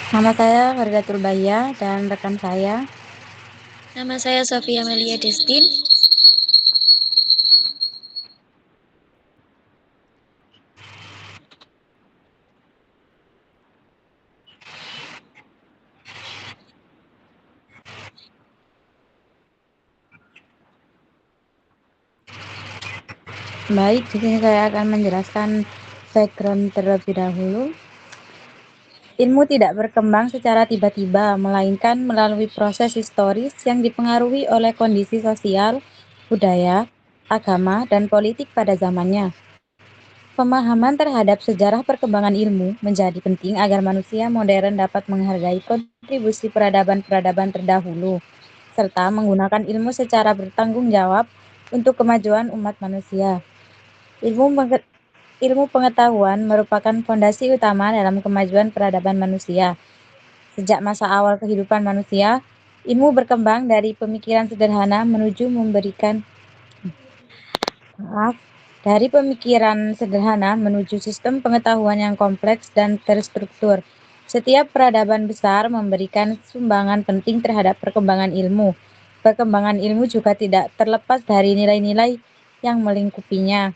Nama saya Farida Turbaya dan rekan saya. Nama saya Sofia Melia Destin. Baik, di sini saya akan menjelaskan background terlebih dahulu. Ilmu tidak berkembang secara tiba-tiba, melainkan melalui proses historis yang dipengaruhi oleh kondisi sosial, budaya, agama, dan politik pada zamannya. Pemahaman terhadap sejarah perkembangan ilmu menjadi penting agar manusia modern dapat menghargai kontribusi peradaban-peradaban terdahulu, serta menggunakan ilmu secara bertanggung jawab untuk kemajuan umat manusia. Ilmu pengetahuan merupakan fondasi utama dalam kemajuan peradaban manusia. Sejak masa awal kehidupan manusia, ilmu berkembang dari pemikiran sederhana menuju memberikan dari pemikiran sederhana menuju sistem pengetahuan yang kompleks dan terstruktur. Setiap peradaban besar memberikan sumbangan penting terhadap perkembangan ilmu. Perkembangan ilmu juga tidak terlepas dari nilai-nilai yang melingkupinya.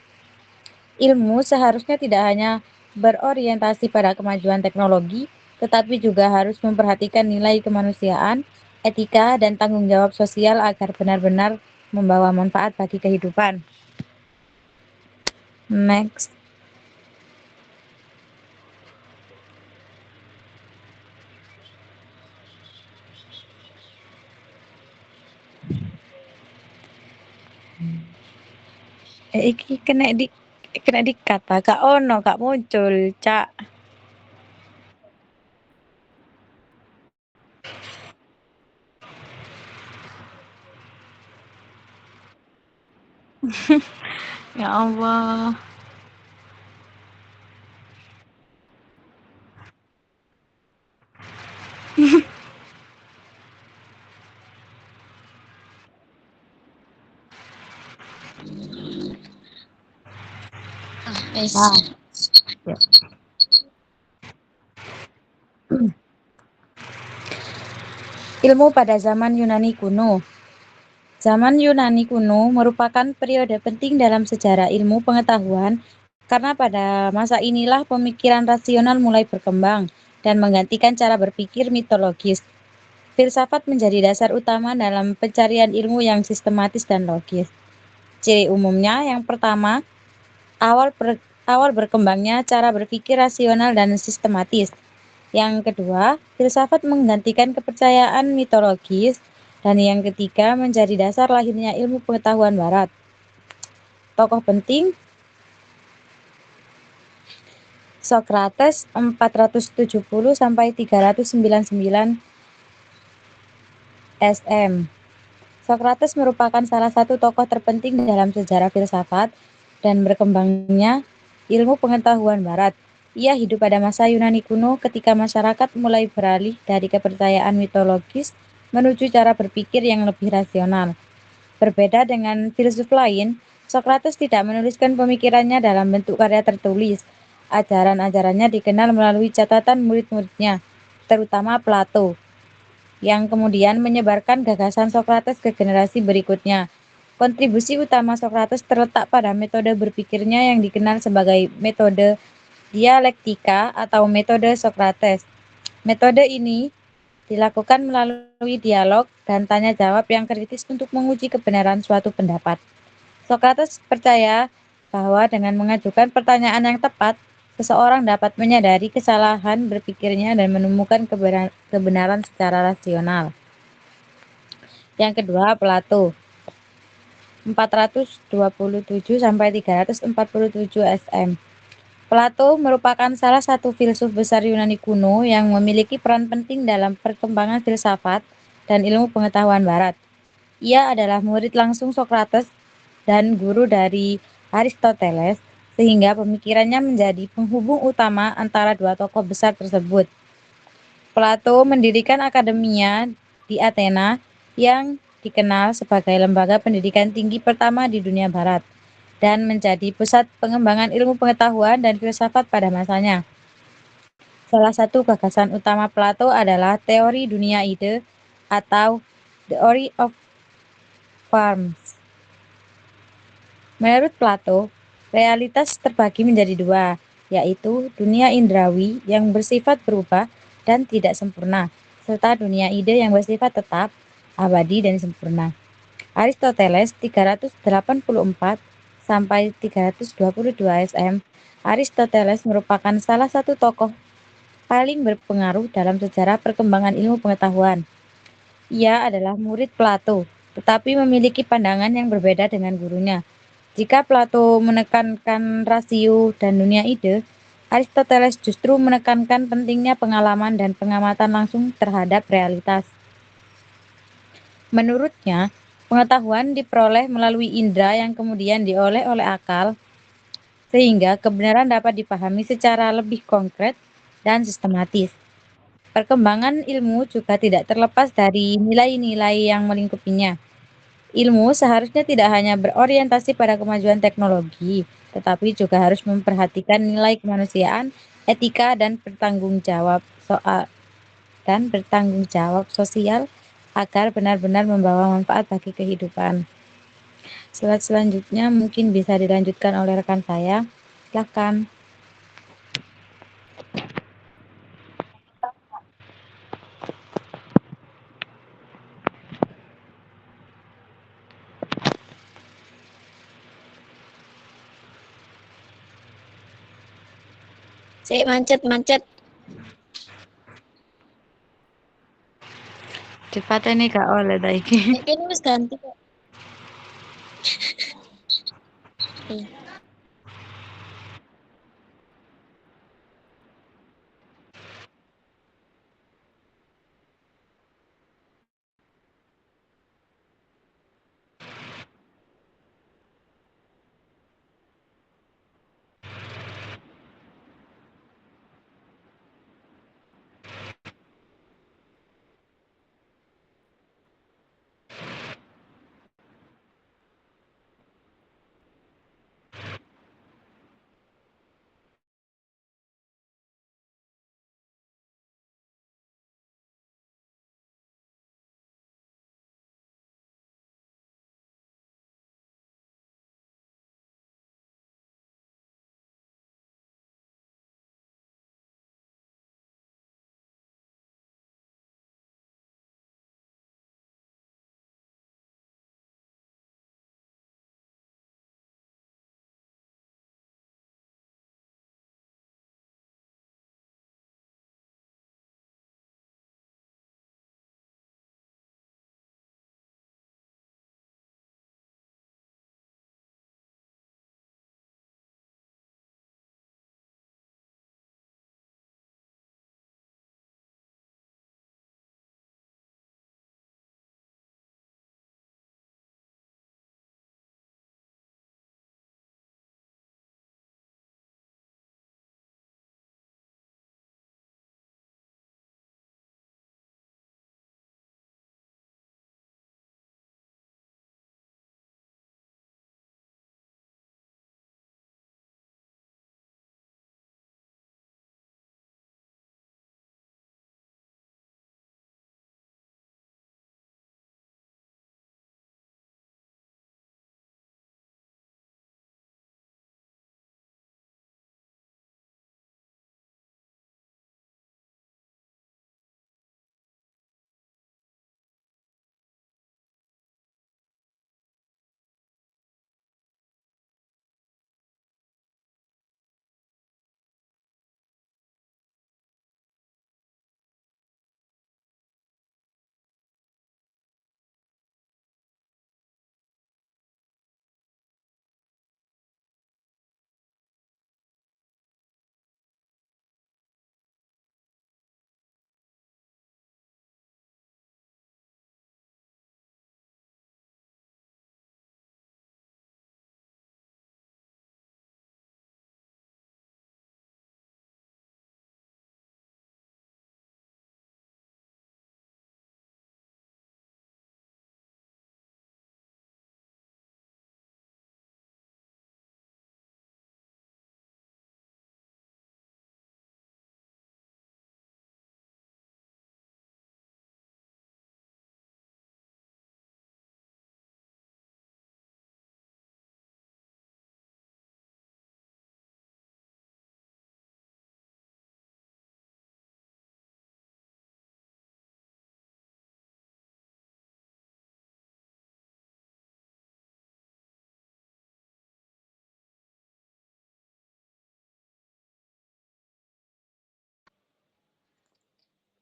Ilmu seharusnya tidak hanya berorientasi pada kemajuan teknologi, tetapi juga harus memperhatikan nilai kemanusiaan, etika, dan tanggung jawab sosial agar benar-benar membawa manfaat bagi kehidupan. Next. Iki kena dikata kak ono kak muncul cak. Ya Allah. Wes. Nah, ya. Ilmu pada zaman Yunani kuno. Zaman Yunani kuno merupakan periode penting dalam sejarah ilmu pengetahuan karena pada masa inilah pemikiran rasional mulai berkembang dan menggantikan cara berpikir mitologis. Filsafat menjadi dasar utama dalam pencarian ilmu yang sistematis dan logis. Ciri umumnya yang pertama, awal berkembangnya cara berpikir rasional dan sistematis. Yang kedua, filsafat menggantikan kepercayaan mitologis. Dan yang ketiga, menjadi dasar lahirnya ilmu pengetahuan barat. Tokoh penting, Socrates 470 sampai 399 SM. Socrates merupakan salah satu tokoh terpenting dalam sejarah filsafat dan berkembangnya ilmu pengetahuan barat. Ia hidup pada masa Yunani kuno ketika masyarakat mulai beralih dari kepercayaan mitologis menuju cara berpikir yang lebih rasional. Berbeda dengan filsuf lain, Socrates tidak menuliskan pemikirannya dalam bentuk karya tertulis. Ajaran-ajarannya dikenal melalui catatan murid-muridnya, terutama Plato, yang kemudian menyebarkan gagasan Socrates ke generasi berikutnya. Kontribusi utama Socrates terletak pada metode berpikirnya yang dikenal sebagai metode dialektika atau metode Socrates. Metode ini dilakukan melalui dialog dan tanya jawab yang kritis untuk menguji kebenaran suatu pendapat. Socrates percaya bahwa dengan mengajukan pertanyaan yang tepat, seseorang dapat menyadari kesalahan berpikirnya dan menemukan kebenaran secara rasional. Yang kedua, Plato 427 sampai 347 SM. Plato merupakan salah satu filsuf besar Yunani kuno yang memiliki peran penting dalam perkembangan filsafat dan ilmu pengetahuan barat. Ia adalah murid langsung Socrates dan guru dari Aristoteles, sehingga pemikirannya menjadi penghubung utama antara dua tokoh besar tersebut. Plato mendirikan akademia di Athena yang dikenal sebagai lembaga pendidikan tinggi pertama di dunia barat dan menjadi pusat pengembangan ilmu pengetahuan dan filsafat pada masanya. Salah satu gagasan utama Plato adalah teori dunia ide atau theory of forms. Menurut Plato, realitas terbagi menjadi dua, yaitu dunia indrawi yang bersifat berubah dan tidak sempurna, serta dunia ide yang bersifat tetap, abadi, dan sempurna. Aristoteles 384 sampai 322 SM. Aristoteles merupakan salah satu tokoh paling berpengaruh dalam sejarah perkembangan ilmu pengetahuan. Ia adalah murid Plato, tetapi memiliki pandangan yang berbeda dengan gurunya. Jika Plato menekankan rasio dan dunia ide, Aristoteles justru menekankan pentingnya pengalaman dan pengamatan langsung terhadap realitas. Menurutnya, pengetahuan diperoleh melalui indera yang kemudian diolah oleh akal, sehingga kebenaran dapat dipahami secara lebih konkret dan sistematis. Perkembangan ilmu juga tidak terlepas dari nilai-nilai yang melingkupinya. Ilmu seharusnya tidak hanya berorientasi pada kemajuan teknologi, tetapi juga harus memperhatikan nilai kemanusiaan, etika, dan bertanggung jawab sosial agar benar-benar membawa manfaat bagi kehidupan. Slide selanjutnya mungkin bisa dilanjutkan oleh rekan saya. Silakan. Saya mancet. Dipateni gak oleh ta iki. Kayaknya wis ganti kok. Iya.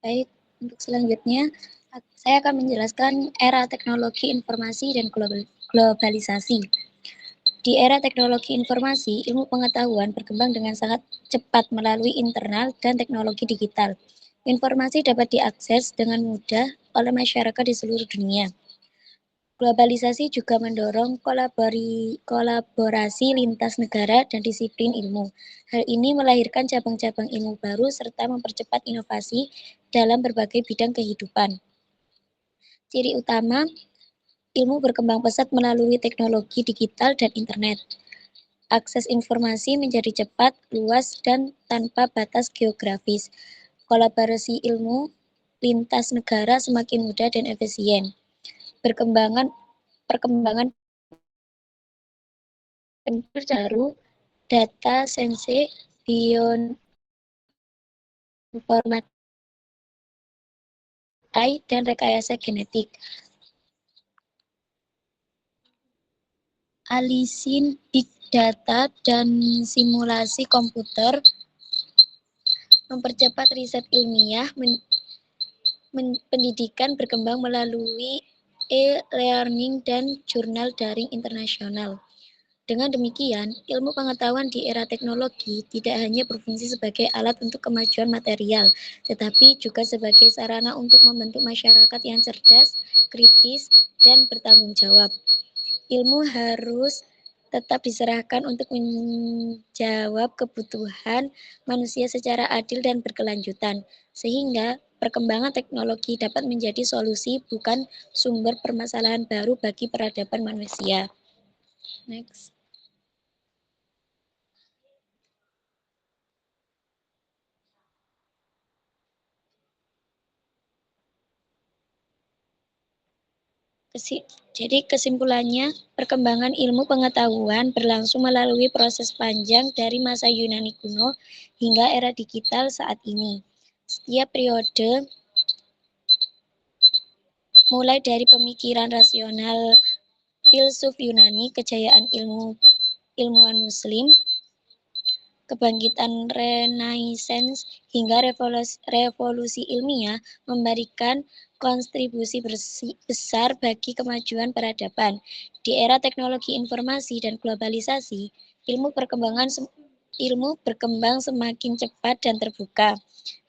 Baik, untuk selanjutnya saya akan menjelaskan era teknologi informasi dan globalisasi. Di era teknologi informasi, ilmu pengetahuan berkembang dengan sangat cepat melalui internal dan teknologi digital. Informasi dapat diakses dengan mudah oleh masyarakat di seluruh dunia. Globalisasi juga mendorong kolaborasi lintas negara dan disiplin ilmu. Hal ini melahirkan cabang-cabang ilmu baru serta mempercepat inovasi dalam berbagai bidang kehidupan. Ciri utama, ilmu berkembang pesat melalui teknologi digital dan internet. Akses informasi menjadi cepat, luas, dan tanpa batas geografis. Kolaborasi ilmu lintas negara semakin mudah dan efisien. Perkembangan baru, data sainsi, bioinformatika, dan rekayasa genetik. Alisin big data dan simulasi komputer mempercepat riset ilmiah, pendidikan berkembang melalui e-learning dan jurnal daring internasional. Dengan demikian, ilmu pengetahuan di era teknologi tidak hanya berfungsi sebagai alat untuk kemajuan material, tetapi juga sebagai sarana untuk membentuk masyarakat yang cerdas, kritis, dan bertanggung jawab. Ilmu harus tetap diserahkan untuk menjawab kebutuhan manusia secara adil dan berkelanjutan, sehingga perkembangan teknologi dapat menjadi solusi bukan sumber permasalahan baru bagi peradaban manusia. Next. Jadi kesimpulannya, perkembangan ilmu pengetahuan berlangsung melalui proses panjang dari masa Yunani kuno hingga era digital saat ini. Setiap periode, mulai dari pemikiran rasional filsuf Yunani, kejayaan ilmuwan Muslim, kebangkitan Renaissance, hingga revolusi ilmiah memberikan kontribusi besar bagi kemajuan peradaban. Di era teknologi informasi dan globalisasi, ilmu berkembang semakin cepat dan terbuka,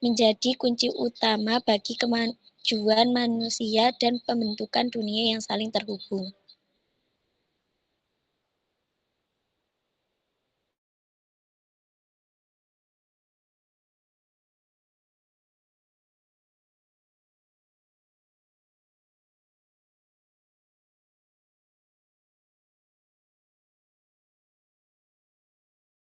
menjadi kunci utama bagi kemajuan manusia dan pembentukan dunia yang saling terhubung.